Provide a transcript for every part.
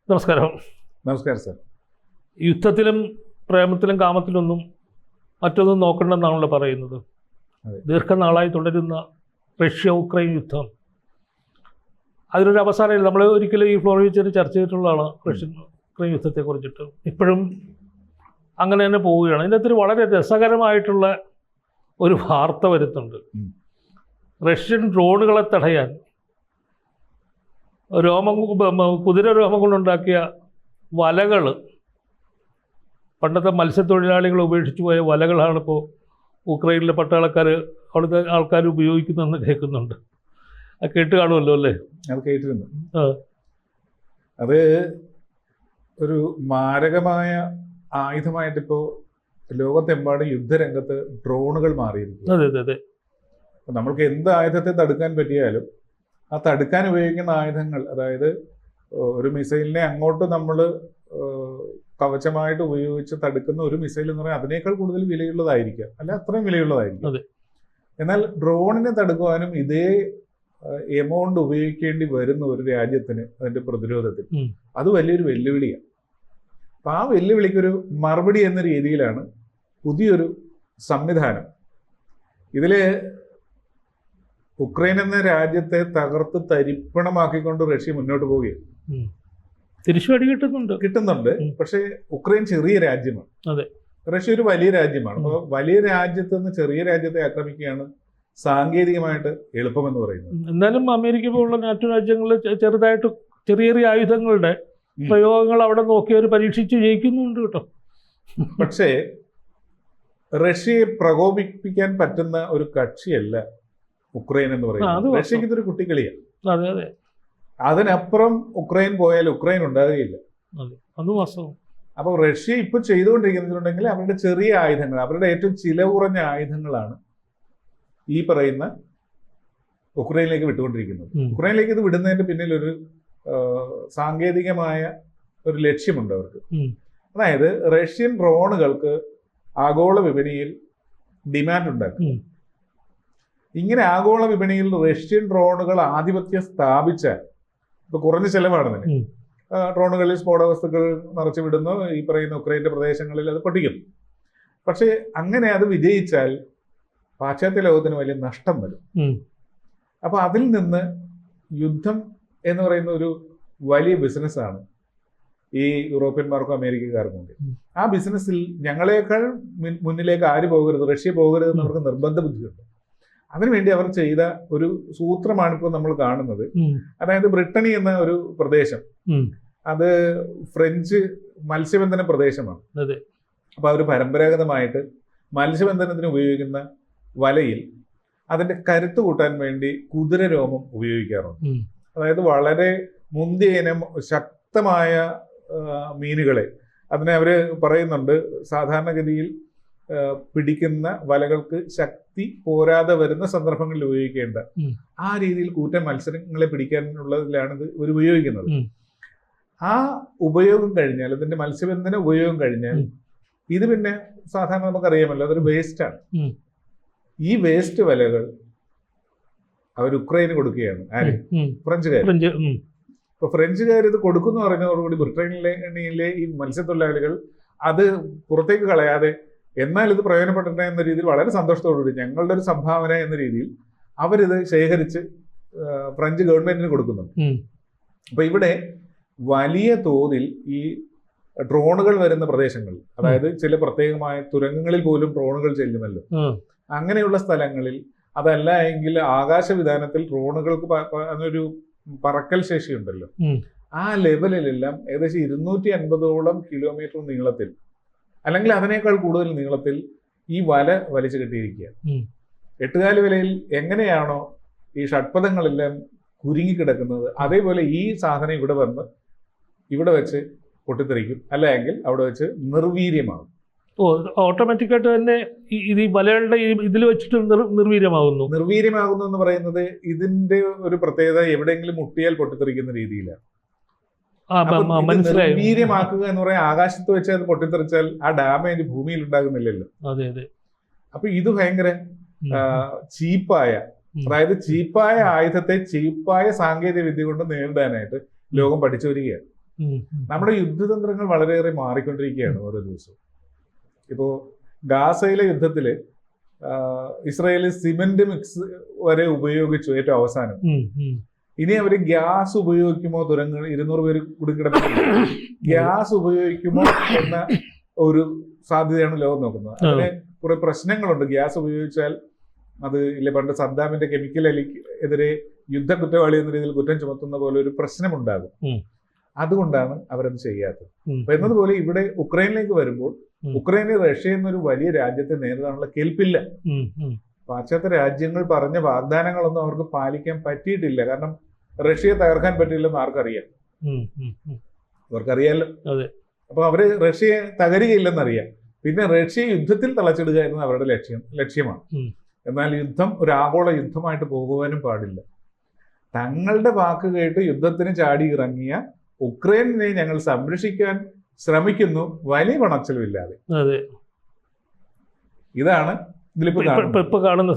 നമസ്കാരം. നമസ്കാരം സാർ. യുദ്ധത്തിലും പ്രേമത്തിലും കാമത്തിലൊന്നും മറ്റൊന്നും നോക്കണ്ടെന്നാണല്ലോ പറയുന്നത്. ദീർഘനാളായി തുടരുന്ന റഷ്യ ഉക്രൈൻ യുദ്ധം, അതിനൊരു അവസാനമില്ല. നമ്മൾ ഒരിക്കലും ഈ ഫ്ലോറിൽ വെച്ചൊരു ചർച്ച ചെയ്തിട്ടുള്ളതാണ് റഷ്യൻ ഉക്രൈൻ യുദ്ധത്തെക്കുറിച്ചിട്ട്. ഇപ്പോഴും അങ്ങനെ തന്നെ പോവുകയാണ്. ഇതിനകത്തൊരു വളരെ രസകരമായിട്ടുള്ള ഒരു വാർത്ത വരുന്നുണ്ട്. റഷ്യൻ ഡ്രോണുകളെ തടയാൻ കുതിര രോമം കൊണ്ടുണ്ടാക്കിയ വലകൾ, പണ്ടത്തെ മത്സ്യത്തൊഴിലാളികൾ ഉപേക്ഷിച്ചു പോയ വലകളാണ് ഇപ്പോൾ ഉക്രൈനിലെ പട്ടാളക്കാർ, അവിടുത്തെ ആൾക്കാർ ഉപയോഗിക്കുന്നതെന്ന് കേൾക്കുന്നുണ്ട്. അത് കേട്ട് കാണുമല്ലോ അല്ലേ? അത് കേട്ടിരുന്നു. അത് ഒരു മാരകമായ ആയുധമായിട്ടിപ്പോൾ ലോകത്തെമ്പാടും യുദ്ധരംഗത്ത് ഡ്രോണുകൾ മാറിയിരിക്കുന്നു. അതെ അതെ അതെ. നമ്മൾക്ക് എന്ത് ആയുധത്തെ തടുക്കാൻ പറ്റിയാലും ആ തടുക്കാൻ ഉപയോഗിക്കുന്ന ആയുധങ്ങൾ, അതായത് ഒരു മിസൈലിനെ അങ്ങോട്ട് നമ്മൾ കവചമായിട്ട് ഉപയോഗിച്ച് തടുക്കുന്ന ഒരു മിസൈൽ എന്ന് പറഞ്ഞാൽ അതിനേക്കാൾ കൂടുതൽ വിലയുള്ളതായിരിക്കാം, അല്ല അത്രയും വിലയുള്ളതായിരിക്കും. എന്നാൽ ഡ്രോണിനെ തടുക്കുവാനും ഇതേ എമൗണ്ട് ഉപയോഗിക്കേണ്ടി വരുന്ന ഒരു രാജ്യത്തിന് അതിന്റെ പ്രതിരോധത്തിൽ അത് വലിയൊരു വെല്ലുവിളിയാണ്. അപ്പം ആ വെല്ലുവിളിക്കൊരു മറുപടി എന്ന രീതിയിലാണ് പുതിയൊരു സംവിധാനം. ഇതില് ഉക്രൈൻ എന്ന രാജ്യത്തെ തകർത്ത് തരിപ്പണമാക്കിക്കൊണ്ട് റഷ്യ മുന്നോട്ട് പോവുകയാണ്. തിരിച്ചുപടി കിട്ടുന്നുണ്ട്. പക്ഷേ ഉക്രൈൻ ചെറിയ രാജ്യമാണ്, റഷ്യ ഒരു വലിയ രാജ്യമാണ്. അപ്പോൾ വലിയ രാജ്യത്ത് നിന്ന് ചെറിയ രാജ്യത്തെ ആക്രമിക്കുകയാണ് സാങ്കേതികമായിട്ട് എളുപ്പമെന്ന് പറയുന്നത്. എന്നാലും അമേരിക്ക പോലുള്ള നാറ്റോ രാജ്യങ്ങളിൽ ചെറുതായിട്ട് ചെറിയ ചെറിയ ആയുധങ്ങളുടെ പ്രയോഗങ്ങൾ അവിടെ നോക്കി അവർ പരീക്ഷിച്ച് ജയിക്കുന്നുണ്ട് കേട്ടോ. പക്ഷേ റഷ്യയെ പ്രകോപിപ്പിക്കാൻ പറ്റുന്ന ഒരു കക്ഷിയല്ല ഉക്രൈൻ എന്ന് പറയുന്നത്. റഷ്യക്ക് ഇതൊരു കുട്ടിക്കളിയാണ്. അതിനപ്പുറം ഉക്രൈൻ പോയാൽ ഉക്രൈൻ ഉണ്ടാകുകയില്ല. അപ്പോൾ റഷ്യ ഇപ്പൊ ചെയ്തുകൊണ്ടിരിക്കുന്നുണ്ടെങ്കിൽ അവരുടെ ചെറിയ ആയുധങ്ങൾ, അവരുടെ ഏറ്റവും ചിലവ് കുറഞ്ഞ ആയുധങ്ങളാണ് ഈ പറയുന്ന ഉക്രൈനിലേക്ക് വിട്ടുകൊണ്ടിരിക്കുന്നത്. ഉക്രൈനിലേക്ക് ഇത് വിടുന്നതിന്റെ പിന്നിൽ ഒരു സാങ്കേതികമായ ഒരു ലക്ഷ്യമുണ്ട് അവർക്ക്. അതായത് റഷ്യൻ ഡ്രോണുകൾക്ക് ആഗോള വിപണിയിൽ ഡിമാൻഡ് ഉണ്ടാക്കും. ഇങ്ങനെ ആഗോള വിപണിയിൽ റഷ്യൻ ഡ്രോണുകൾ ആധിപത്യം സ്ഥാപിച്ചാൽ ഇപ്പൊ കുറഞ്ഞ ചെലവാണ് തന്നെ. ഡ്രോണുകളിൽ സ്ഫോടക വസ്തുക്കൾ നിറച്ചു വിടുന്നു, ഈ പറയുന്ന ഉക്രൈന്റെ പ്രദേശങ്ങളിൽ അത് പൊട്ടിക്കുന്നു. പക്ഷേ അങ്ങനെ അത് വിജയിച്ചാൽ പാശ്ചാത്യ ലോകത്തിന് വലിയ നഷ്ടം വരും. അപ്പൊ അതിൽ നിന്ന് യുദ്ധം എന്ന് പറയുന്ന ഒരു വലിയ ബിസിനസ്സാണ് ഈ യൂറോപ്യന്മാർക്കും അമേരിക്കക്കാർക്കും ഉണ്ട്. ആ ബിസിനസ്സിൽ ഞങ്ങളെക്കാൾ മുന്നിലേക്ക് ആര് പോകരുത്, റഷ്യ പോകരുത് എന്ന് അവർക്ക് നിർബന്ധ ബുദ്ധിയുണ്ട്. അതിനുവേണ്ടി അവർ ചെയ്ത ഒരു സൂത്രമാണ് ഇപ്പോൾ നമ്മൾ കാണുന്നത്. അതായത് ബ്രിട്ടനി എന്ന ഒരു പ്രദേശം, അത് ഫ്രഞ്ച് മത്സ്യബന്ധന പ്രദേശമാണ്. അപ്പൊ അവർ പരമ്പരാഗതമായിട്ട് മത്സ്യബന്ധനത്തിന് ഉപയോഗിക്കുന്ന വലയിൽ അതിന്റെ കരുത്ത് കൂട്ടാൻ വേണ്ടി കുതിര രോമം ഉപയോഗിക്കാറുണ്ട്. അതായത് വളരെ മുന്തിയ ഇനം ശക്തമായ മീനുകളെ, അതിനെ അവര് പറയുന്നുണ്ട്, സാധാരണഗതിയിൽ പിടിക്കുന്ന വലകൾക്ക് ശക്തി പോരാതെ വരുന്ന സന്ദർഭങ്ങളിൽ ഉപയോഗിക്കേണ്ട ആ രീതിയിൽ കൂറ്റൻ മത്സരങ്ങളെ പിടിക്കാനുള്ളതിലാണ് ഇത് ഇവർ ഉപയോഗിക്കുന്നത്. ആ ഉപയോഗം കഴിഞ്ഞാൽ, ഇതിന്റെ മത്സ്യബന്ധന ഉപയോഗം കഴിഞ്ഞാൽ ഇത് പിന്നെ സാധാരണ നമുക്കറിയാമല്ലോ, അതൊരു വേസ്റ്റാണ്. ഈ വേസ്റ്റ് വലകൾ അവർ ഉക്രൈന് കൊടുക്കുകയാണ്. ആര്? ഫ്രഞ്ചുകാർ. ഇപ്പൊ ഫ്രഞ്ചുകാർ ഇത് കൊടുക്കുന്നു പറഞ്ഞതോടുകൂടി ബ്രിട്ടനിലെ ഈ മത്സ്യത്തൊഴിലാളികൾ അത് പുറത്തേക്ക് കളയാതെ, എന്നാൽ ഇത് പ്രയോജനപ്പെട്ടിട്ടുണ്ട് എന്ന രീതിയിൽ വളരെ സന്തോഷത്തോടുകൂടി ഞങ്ങളുടെ ഒരു സംഭാവന എന്ന രീതിയിൽ അവരിത് ശേഖരിച്ച് ഫ്രഞ്ച് ഗവൺമെന്റിന് കൊടുക്കുന്നുണ്ട്. അപ്പൊ ഇവിടെ വലിയ തോതിൽ ഈ ഡ്രോണുകൾ വരുന്ന പ്രദേശങ്ങളിൽ, അതായത് ചില പ്രത്യേകമായ തുരങ്കങ്ങളിൽ പോലും ഡ്രോണുകൾ ചെല്ലുമല്ലോ, അങ്ങനെയുള്ള സ്ഥലങ്ങളിൽ, അതല്ല എങ്കിൽ ആകാശവിധാനത്തിൽ ഡ്രോണുകൾക്ക് ഒരു പറക്കൽ ശേഷിയുണ്ടല്ലോ, ആ ലെവലിലെല്ലാം ഏകദേശം 250ഓളം കിലോമീറ്റർ നീളത്തിൽ, അല്ലെങ്കിൽ അതിനേക്കാൾ കൂടുതൽ നീളത്തിൽ ഈ വല വലിച്ചു കെട്ടിയിരിക്കുക. എട്ടുകാലി വലയിൽ എങ്ങനെയാണോ ഈ ഷഡ്പഥങ്ങളെല്ലാം കുരുങ്ങിക്കിടക്കുന്നത്, അതേപോലെ ഈ സാധനം ഇവിടെ വന്ന് ഇവിടെ വെച്ച് പൊട്ടിത്തെറിക്കും, അല്ലെങ്കിൽ അവിടെ വെച്ച് നിർവീര്യമാകും. ഓട്ടോമാറ്റിക്കായിട്ട് തന്നെ ഇത് ഈ വലകളുടെ ഇതിൽ വെച്ചിട്ട് നിർവീര്യമാകുന്നു എന്ന് പറയുന്നത് ഇതിന്റെ ഒരു പ്രത്യേകത എവിടെയെങ്കിലും മുട്ടിയാൽ പൊട്ടിത്തെറിക്കുന്ന രീതിയിലാണ്. നിർവീര്യമാക്കുക എന്ന് പറയാൻ ആകാശത്ത് വെച്ച് അത് പൊട്ടിത്തെറിച്ചാൽ ആ ഡാമേജ് ഭൂമിയിൽ ഉണ്ടാകുന്നില്ലല്ലോ. അപ്പൊ ഇത് ഭയങ്കര ചീപ്പായ, അതായത് ചീപ്പായ ആയുധത്തെ ചീപ്പായ സാങ്കേതിക വിദ്യ കൊണ്ട് നേരിടാനായിട്ട് ലോകം പഠിച്ചു വരികയാണ്. നമ്മുടെ യുദ്ധതന്ത്രങ്ങൾ വളരെയേറെ മാറിക്കൊണ്ടിരിക്കുകയാണ് ഓരോ ദിവസവും. ഇപ്പോൾ ഗാസയിലെ യുദ്ധത്തിൽ ഇസ്രായേൽ സിമന്റ് മിക്സ് വരെ ഉപയോഗിച്ചു ഏറ്റവും അവസാനം. ഇനി അവര് ഗ്യാസ് ഉപയോഗിക്കുമോ, തുരങ്കൾ 200 പേര് കുടുങ്ങിക്കിടന്നില്ല, ഗ്യാസ് ഉപയോഗിക്കുമോ എന്ന ഒരു സാധ്യതയാണ് ലോകം നോക്കുന്നത്. അതിന് കുറെ പ്രശ്നങ്ങളുണ്ട്. ഗ്യാസ് ഉപയോഗിച്ചാൽ അത് ഇല്ല, പണ്ട് സദ്ദാമിന്റെ കെമിക്കൽ എതിരെ യുദ്ധ കുറ്റവാളി എന്ന രീതിയിൽ കുറ്റം ചുമത്തുന്ന പോലെ ഒരു പ്രശ്നമുണ്ടാകും. അതുകൊണ്ടാണ് അവരത് ചെയ്യാത്തത്. അപ്പൊ എന്നതുപോലെ ഇവിടെ ഉക്രൈനിലേക്ക് വരുമ്പോൾ ഉക്രൈന് റഷ്യ എന്നൊരു വലിയ രാജ്യത്തെ നേരിടാനുള്ള കെൽപ്പില്ല. പാശ്ചാത്യ രാജ്യങ്ങൾ പറഞ്ഞ വാഗ്ദാനങ്ങളൊന്നും അവർക്ക് പാലിക്കാൻ പറ്റിയിട്ടില്ല. കാരണം റഷ്യയെ തകർക്കാൻ പറ്റില്ലെന്ന് ആർക്കറിയാം, അവർക്കറിയാലോ. അപ്പൊ അവര് റഷ്യയെ തകരുകയില്ലെന്നറിയാം. പിന്നെ റഷ്യ യുദ്ധത്തിൽ തളച്ചിടുക എന്നത് അവരുടെ ലക്ഷ്യമാണ്. എന്നാൽ യുദ്ധം ഒരു ആഗോള യുദ്ധമായിട്ട് പോകുവാനും പാടില്ല. തങ്ങളുടെ വാക്ക് കേട്ട് യുദ്ധത്തിന് ചാടി ഇറങ്ങിയ ഉക്രൈനെ ഞങ്ങൾ സംരക്ഷിക്കാൻ ശ്രമിക്കുന്നു, വലിയ പണച്ചെലവില്ലാതെ. ഇതാണ് ഇതിലിപ്പോ കാണുന്ന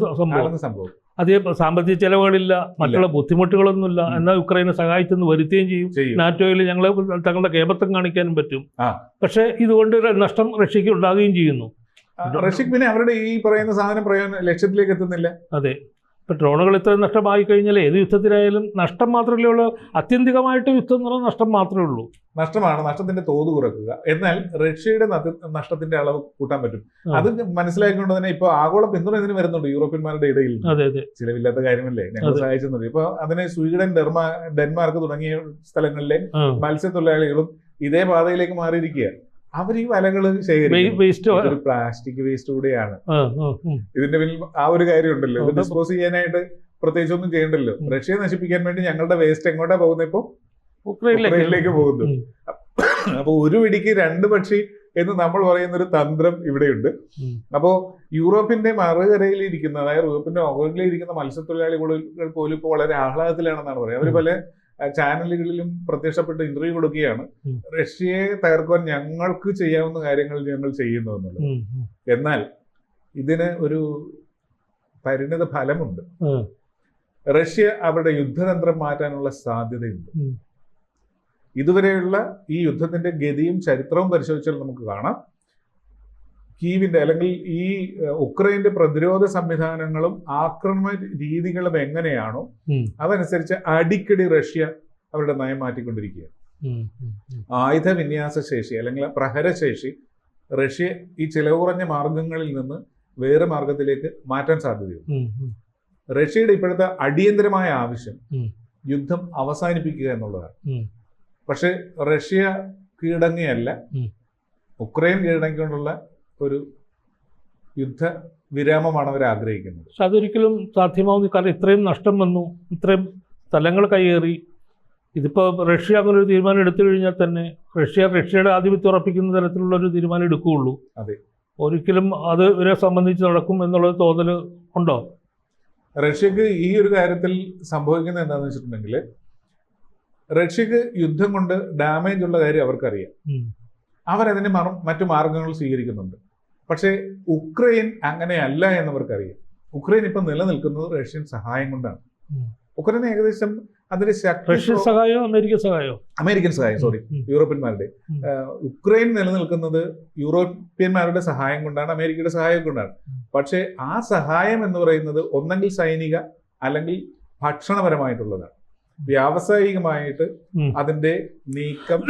സംഭവം. അതേ സാമ്പത്തിക ചെലവുകളില്ല, മറ്റുള്ള ബുദ്ധിമുട്ടുകളൊന്നുമില്ല. എന്നാൽ ഉക്രൈനെ സഹായിച്ചെന്ന് വരുത്തുകയും ചെയ്യും. നാറ്റോയിൽ ഞങ്ങൾ തങ്ങളുടെ കേമത്വം കാണിക്കാനും പറ്റും. പക്ഷെ ഇതുകൊണ്ട് നഷ്ടം റഷ്യക്ക് ഉണ്ടാകുകയും ചെയ്യുന്നു. റഷ്യക്ക് പിന്നെ അവരുടെ ഈ പറയുന്ന സാധനം ലക്ഷ്യത്തിലേക്ക് എത്തുന്നില്ല. അതെ, ഇപ്പൊ ഡ്രോണുകൾ ഇത്ര നഷ്ടമായി കഴിഞ്ഞാൽ ഏത് യുദ്ധത്തിലായാലും നഷ്ടം മാത്രമല്ലേ ഉള്ളൂ. ആത്യന്തികമായിട്ട് യുദ്ധം എന്ന് പറഞ്ഞാൽ നഷ്ടം മാത്രമേ ഉള്ളൂ. നഷ്ടമാണ്, നഷ്ടത്തിന്റെ തോത് കുറക്കുക. എന്നാൽ റഷ്യയുടെ നഷ്ടത്തിന്റെ അളവ് കൂട്ടാൻ പറ്റും. അത് മനസ്സിലാക്കിക്കൊണ്ട് തന്നെ ഇപ്പൊ ആഗോള പിന്തുണ ഇതിന് വരുന്നുണ്ട് യൂറോപ്യന്മാരുടെ ഇടയിൽ. ചിലവില്ലാത്ത കാര്യമല്ലേ, ഞങ്ങൾ സഹായിച്ചെന്നത്. ഇപ്പൊ അതിന് സ്വീഡൻ, ഡെൻമാർക്ക് തുടങ്ങിയ സ്ഥലങ്ങളിലെ മത്സ്യത്തൊഴിലാളികളും ഇതേ പാതയിലേക്ക് മാറിയിരിക്കുകയാണ്. അവർ ഈ വലകൾ ശേഖരിക്കും. പ്ലാസ്റ്റിക് വേസ്റ്റ് കൂടെയാണ് ഇതിന്റെ പിന്നിൽ. ആ ഒരു കാര്യം ഉണ്ടല്ലോ, ഇത് ഡിസ്പോസ് ചെയ്യാനായിട്ട് പ്രത്യേകിച്ച് ഒന്നും ചെയ്യണ്ടല്ലോ. റഷ്യയെ നശിപ്പിക്കാൻ വേണ്ടി ഞങ്ങളുടെ വേസ്റ്റ് എങ്ങോട്ടാ പോകുന്നത്? ഇപ്പൊ ഉക്രൈനിലേക്ക് പോകുന്നു. അപ്പൊ ഒരു വെടിക്ക് 2 പക്ഷി എന്ന് നമ്മൾ പറയുന്ന ഒരു തന്ത്രം ഇവിടെയുണ്ട്. അപ്പോ യൂറോപ്പിന്റെ മറുകരയിൽ ഇരിക്കുന്ന, അതായത് യൂറോപ്പിന്റെ മുകളിൽ ഇരിക്കുന്ന മത്സ്യത്തൊഴിലാളികൾ പോലും ഇപ്പോൾ വളരെ ആഹ്ലാദത്തിലാണെന്നാണ് പറയുന്നത്. അവര് പല ചാനലുകളിലും പ്രത്യക്ഷപ്പെട്ട് ഇന്റർവ്യൂ കൊടുക്കുകയാണ്. റഷ്യയെ തകർക്കുവാൻ ഞങ്ങൾക്ക് ചെയ്യാവുന്ന കാര്യങ്ങൾ ഞങ്ങൾ ചെയ്യുന്നു എന്നുള്ളത്. എന്നാൽ ഇതിന് ഒരു പരിണിത ഫലമുണ്ട്. റഷ്യ അവരുടെ യുദ്ധതന്ത്രം മാറ്റാനുള്ള സാധ്യതയുണ്ട്. ഇതുവരെയുള്ള ഈ യുദ്ധത്തിന്റെ ഗതിയും ചരിത്രവും പരിശോധിച്ചാൽ നമുക്ക് കാണാം, കീവിന്റെ അല്ലെങ്കിൽ ഈ ഉക്രൈന്റെ പ്രതിരോധ സംവിധാനങ്ങളും ആക്രമണ രീതികളും എങ്ങനെയാണോ അതനുസരിച്ച് അടിക്കടി റഷ്യ അവരുടെ നയം മാറ്റിക്കൊണ്ടിരിക്കുകയാണ്. ആയുധ വിന്യാസ ശേഷി അല്ലെങ്കിൽ പ്രഹരശേഷി റഷ്യ ഈ ചിലവ് കുറഞ്ഞ മാർഗങ്ങളിൽ നിന്ന് വേറെ മാർഗത്തിലേക്ക് മാറ്റാൻ സാധ്യതയുണ്ട്. റഷ്യയുടെ ഇപ്പോഴത്തെ അടിയന്തരമായ ആവശ്യം യുദ്ധം അവസാനിപ്പിക്കുക എന്നുള്ളതാണ്. പക്ഷെ റഷ്യ കീഴടങ്ങിയല്ല, ഉക്രൈൻ കീഴടങ്ങിക്കൊണ്ടുള്ള ഒരു യുദ്ധ വിരാമമാണ് അവർ ആഗ്രഹിക്കുന്നത്. പക്ഷെ അതൊരിക്കലും സാധ്യമാവുന്ന, കാരണം ഇത്രയും നഷ്ടം വന്നു, ഇത്രയും സ്ഥലങ്ങൾ കയ്യേറി. ഇതിപ്പോൾ റഷ്യ അങ്ങനെ ഒരു തീരുമാനം എടുത്തു കഴിഞ്ഞാൽ തന്നെ റഷ്യയുടെ ആധിപത്യം ഉറപ്പിക്കുന്ന തരത്തിലുള്ള ഒരു തീരുമാനം എടുക്കുകയുള്ളൂ. അതെ, ഒരിക്കലും അത് ഇവരെ സംബന്ധിച്ച് നടക്കും എന്നുള്ളത് തോന്നൽ ഉണ്ടോ? റഷ്യക്ക് ഈ ഒരു കാര്യത്തിൽ സംഭവിക്കുന്നത് എന്താണെന്ന് വെച്ചിട്ടുണ്ടെങ്കിൽ, റഷ്യക്ക് യുദ്ധം കൊണ്ട് ഡാമേജ് ഉള്ള കാര്യം അവർക്കറിയാം. അവരതിന് മറ്റു മാർഗങ്ങൾ സ്വീകരിക്കുന്നുണ്ട്. പക്ഷേ ഉക്രൈൻ അങ്ങനെയല്ല എന്നവർക്കറിയാം. ഉക്രൈൻ ഇപ്പം നിലനിൽക്കുന്നത് റഷ്യൻ സഹായം കൊണ്ടാണ്. ഉക്രൈൻ ഏകദേശം അതിന്റെ റഷ്യൻ സഹായം, അമേരിക്കൻ സഹായം, യൂറോപ്യന്മാരുടെ. ഉക്രൈൻ നിലനിൽക്കുന്നത് യൂറോപ്യന്മാരുടെ സഹായം കൊണ്ടാണ്, അമേരിക്കയുടെ സഹായം കൊണ്ടാണ്. പക്ഷേ ആ സഹായം എന്ന് പറയുന്നത് ഒന്നെങ്കിൽ സൈനിക അല്ലെങ്കിൽ ഭക്ഷണപരമായിട്ടുള്ളതാണ്. വ്യാവസായികമായിട്ട് അതിന്റെ നീക്കം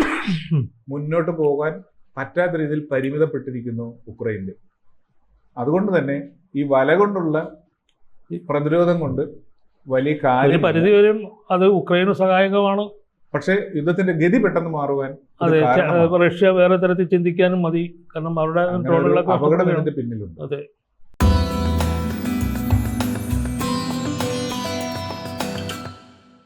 മുന്നോട്ട് പോകാൻ പറ്റാത്ത രീതിയിൽ പരിമിതപ്പെട്ടിരിക്കുന്നു ഉക്രൈനിൽ. അതുകൊണ്ട് തന്നെ ഈ വല കൊണ്ടുള്ള പ്രതിരോധം കൊണ്ട് വലിയ കാര്യം പരിധിവരും അത് ഉക്രൈന് സഹായകമാണ്. പക്ഷെ യുദ്ധത്തിന്റെ ഗതി പെട്ടെന്ന് മാറുവാൻ റഷ്യ വേറെ തരത്തിൽ ചിന്തിക്കാനും മതി. കാരണം അവരുടെ അപകടം ഇതിന്റെ പിന്നിലുണ്ട്. അതെ.